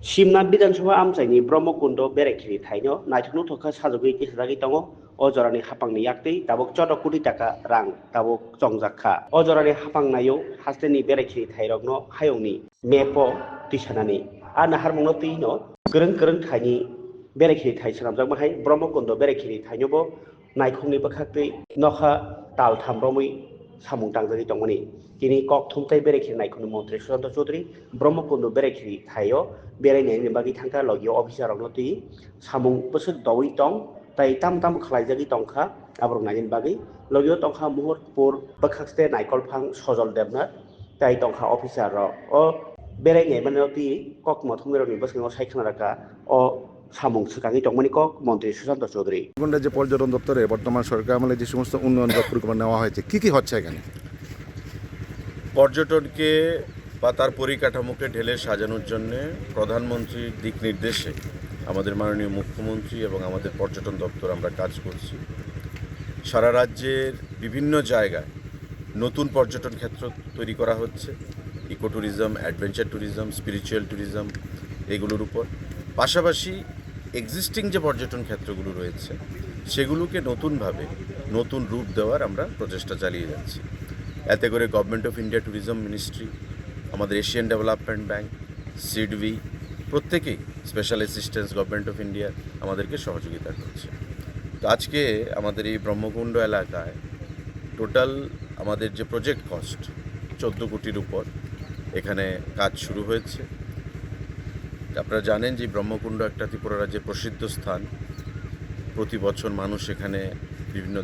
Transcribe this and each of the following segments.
Simna Bidanshawa Amsaini Bromokundo Berekiri Taino, Naitunu Toka Sazuki Kisragitongo, Ojorani Hapangni Yakti, Tabok Chodo Kuditaka Rang, Tabok Zongzaka, Ojorani Hapangnayo, Hasteni Berekiri Tairogno, Hayoni, Mepo, Tishanani, Anna Harmonotino, Gurun Tiny, Berekiri Taisanamai, Bromokundo Berekiri Tainobo, Naikuni Bakati, Noha, Tal Tamromi, Samutang Tongoni. Kini kok thumtai berekiri naikunu Mantri Susanto Chaudhary Bromokundo berekiri thaio बेरायनायनि बागै थांखा लगियो अफिसार नति सामुं बोसोर दवै दं ताई ताम खलायजागि दंखा आब्रं नायनि बागै लगियो दंखा मुहूर्तपुर बखास्ते नायकल फां सजल देबना ताई दंखा अफिसार अ बेरायनाय माने नति कक मथुंगेरनि बोसोराव सायखना राखा अ सामुं सुकागि दंमनि कक मन्त्रि सुशाন্ত চৌধুরী কোনটা যে পর্যটন দপ্তরে বর্তমান সরকার আমলে যে সমস্ত উন্নয়ন পরিকল্পনা নেওয়া হয়েছে কি হচ্ছে এখানে পর্যটনকে বা তার পরিকাঠামোকে ঢেলে সাজানোর জন্য প্রধানমন্ত্রীর দিক নির্দেশে আমাদের মাননীয় মুখ্যমন্ত্রী এবং আমাদের পর্যটন দপ্তর আমরা কাজ করছি। সারা রাজ্যের বিভিন্ন জায়গায় নতুন পর্যটন ক্ষেত্র তৈরি করা হচ্ছে, eco tourism, adventure tourism, spiritual tourism এগুলোর উপর। পাশাপাশি এক্সিস্টিং যে পর্যটন ক্ষেত্রগুলো রয়েছে সেগুলোকে নতুনভাবে নতুন রূপ দেওয়ার আমরা প্রচেষ্টা চালিয়ে যাচ্ছি। এতে করে government of India tourism ministry, আমাদের এশিয়ান ডেভেলপমেন্ট ব্যাংক, সিডবি প্রত্যেকেই special assistance government of India আমাদেরকে সহযোগিতা করছে। তো আজকে আমাদের এই ব্রহ্মকুণ্ড এলাকায় টোটাল আমাদের যে প্রজেক্ট কস্ট 14 কোটির উপর এখানে কাজ শুরু হয়েছে। আপনারা জানেন যে ব্রহ্মকুণ্ড একটা ত্রিপুরা রাজ্যের প্রসিদ্ধ স্থান। প্রতি বছর মানুষ এখানে বিভিন্ন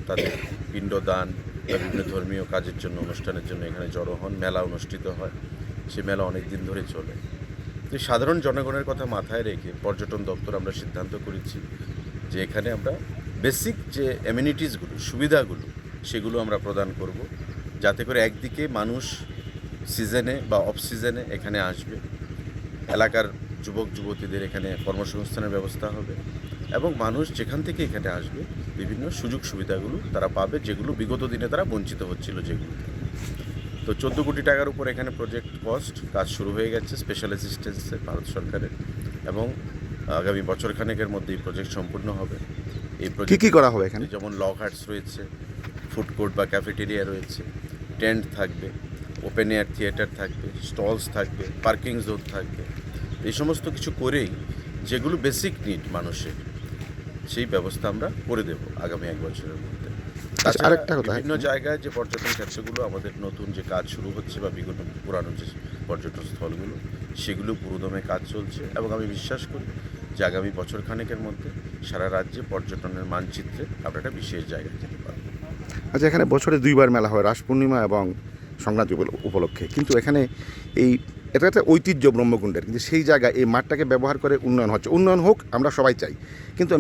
তাদের পিণ্ডদান বা বিভিন্ন ধর্মীয় কাজের জন্য, অনুষ্ঠানের জন্য এখানে জড়ো হন, মেলা অনুষ্ঠিত হয়। সে মেলা অনেক দিন ধরে চলে। তো সাধারণ জনগণের কথা মাথায় রেখে পর্যটন দপ্তর আমরা সিদ্ধান্ত করেছি যে এখানে আমরা বেসিক যে অ্যামিনিটিসগুলো, সুবিধাগুলো সেগুলো আমরা প্রদান করব, যাতে করে একদিকে মানুষ সিজনে বা অফ সিজনে এখানে আসবে, এলাকার যুবক যুবতীদের এখানে কর্মসংস্থানের ব্যবস্থা হবে এবং মানুষ যেখান থেকে এখানে আসবে বিভিন্ন সুযোগ সুবিধাগুলো তারা পাবে, যেগুলো বিগত দিনে তারা বঞ্চিত হচ্ছিল যেগুলো। তো 14 কোটি টাকার উপর এখানে প্রজেক্ট কস্ট, কাজ শুরু হয়ে গেছে স্পেশাল অ্যাসিস্ট্যান্সে ভারত সরকারের, এবং আগামী বছরখানেকের মধ্যে এই প্রজেক্ট সম্পূর্ণ হবে। এই প্রজেক্ট কি করা হবে এখানে? যেমন লক হাটস রয়েছে, ফুড কোর্ট বা ক্যাফেটেরিয়া রয়েছে, টেন্ট থাকবে, ওপেন এয়ার থিয়েটার থাকবে, স্টলস থাকবে, পার্কিং জোন থাকবে। এই সমস্ত কিছু করেই যেগুলো বেসিক নিড মানুষের, সেই ব্যবস্থা আমরা করে দেব আগামী 1 বছরের মধ্যে। আরেকটা কথা, বিভিন্ন জায়গায় যে পর্যটন ক্ষেত্রগুলো আমাদের নতুন যে কাজ শুরু হচ্ছে বা বিগত পুরানো যে পর্যটন স্থলগুলো সেগুলো পুরোদমে কাজ চলছে, এবং আমি বিশ্বাস করি যে আগামী বছরখানেকের মধ্যে সারা রাজ্যে পর্যটনের মানচিত্রে আমরা একটা বিশেষ জায়গায় যেতে পারব। আচ্ছা, এখানে বছরে 2 বার মেলা হয়, রাস পূর্ণিমা এবং সংক্রান্তি উপলক্ষে, কিন্তু এখানে এটা একটা ঐতিহ্য ব্রহ্মকুণ্ডের, কিন্তু সেই জায়গায় এই মাঠটাকে ব্যবহার করে উন্নয়ন হচ্ছে। উন্নয়ন হোক, আমরা সবাই চাই, কিন্তু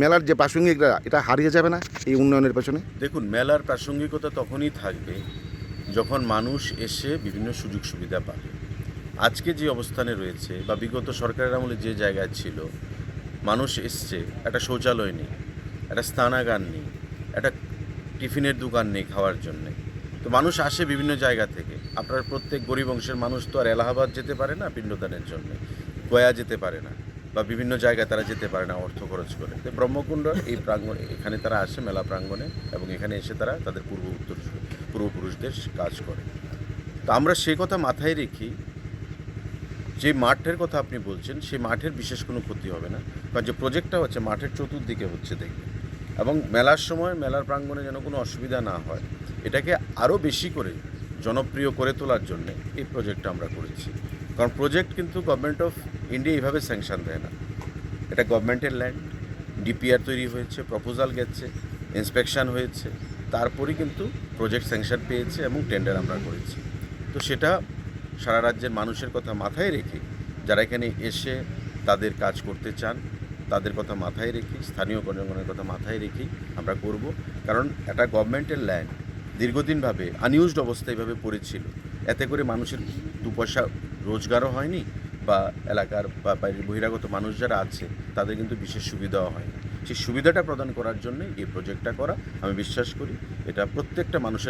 মেলার যে প্রাসঙ্গিকতা এটা হারিয়ে যাবে না এই উন্নয়নের পেছনে? দেখুন, মেলার প্রাসঙ্গিকতা তখনই থাকবে যখন মানুষ এসে বিভিন্ন সুযোগ সুবিধা পাবে। আজকে যে অবস্থানে রয়েছে বা বিগত সরকারের আমলে যে জায়গায় ছিল, মানুষ এসছে, একটা শৌচালয় নেই, একটা স্নানাগার নেই, একটা টিফিনের দোকান নেই খাওয়ার জন্যে। তো মানুষ আসে বিভিন্ন জায়গা থেকে। আপনার প্রত্যেক গরিব অংশের মানুষ তো আর এলাহাবাদ যেতে পারে না পিণ্ডদানের জন্য, গয়া যেতে পারে না, বা বিভিন্ন জায়গায় তারা যেতে পারে না অর্থ খরচ করে। তো ব্রহ্মকুণ্ড এই প্রাঙ্গণে এখানে তারা আসে মেলা প্রাঙ্গণে, এবং এখানে এসে তারা তাদের পূর্বপুরুষদের কাজ করে। তো আমরা সেই কথা মাথায় রেখি, যে মাঠের কথা আপনি বলছেন সেই মাঠের বিশেষ কোনো ক্ষতি হবে না, কারণ যে প্রজেক্টটা হচ্ছে মাঠের চতুর্দিকে হচ্ছে দেখবেন, এবং মেলার সময় মেলার প্রাঙ্গণে যেন কোনো অসুবিধা না হয়, এটাকে আরও বেশি করে জনপ্রিয় করে তোলার জন্যে এই প্রজেক্টটা আমরা করেছি। কারণ প্রজেক্ট কিন্তু গভর্নমেন্ট অফ ইন্ডিয়া এইভাবে স্যাংশন দেয় না, এটা গভর্নমেন্টের ল্যান্ড, ডিপিআর তৈরি হয়েছে, প্রপোজাল গেছে, ইন্সপেকশান হয়েছে, তারপরেই কিন্তু প্রজেক্ট স্যাংশন পেয়েছে এবং টেন্ডার আমরা করেছি। তো সেটা সারা রাজ্যের মানুষের কথা মাথায় রেখে, যারা এখানে এসে তাদের কাজ করতে চান তাদের কথা মাথায় রেখে, স্থানীয় জনগণের কথা মাথায় রেখেই আমরা করব। কারণ এটা গভর্নমেন্টের ল্যান্ড, দীর্ঘদিনভাবে আনইউজড অবস্থায় এভাবে পড়েছিল, এতে করে মানুষের 2 পয়সা রোজগারও হয়নি, বা এলাকার বা বাইরের বহিরাগত মানুষ যারা আছে তাদের কিন্তু বিশেষ সুবিধাও হয়। সেই সুবিধাটা প্রদান করার জন্য এই প্রজেক্টটা করা। আমি বিশ্বাস করি এটা প্রত্যেকটা মানুষের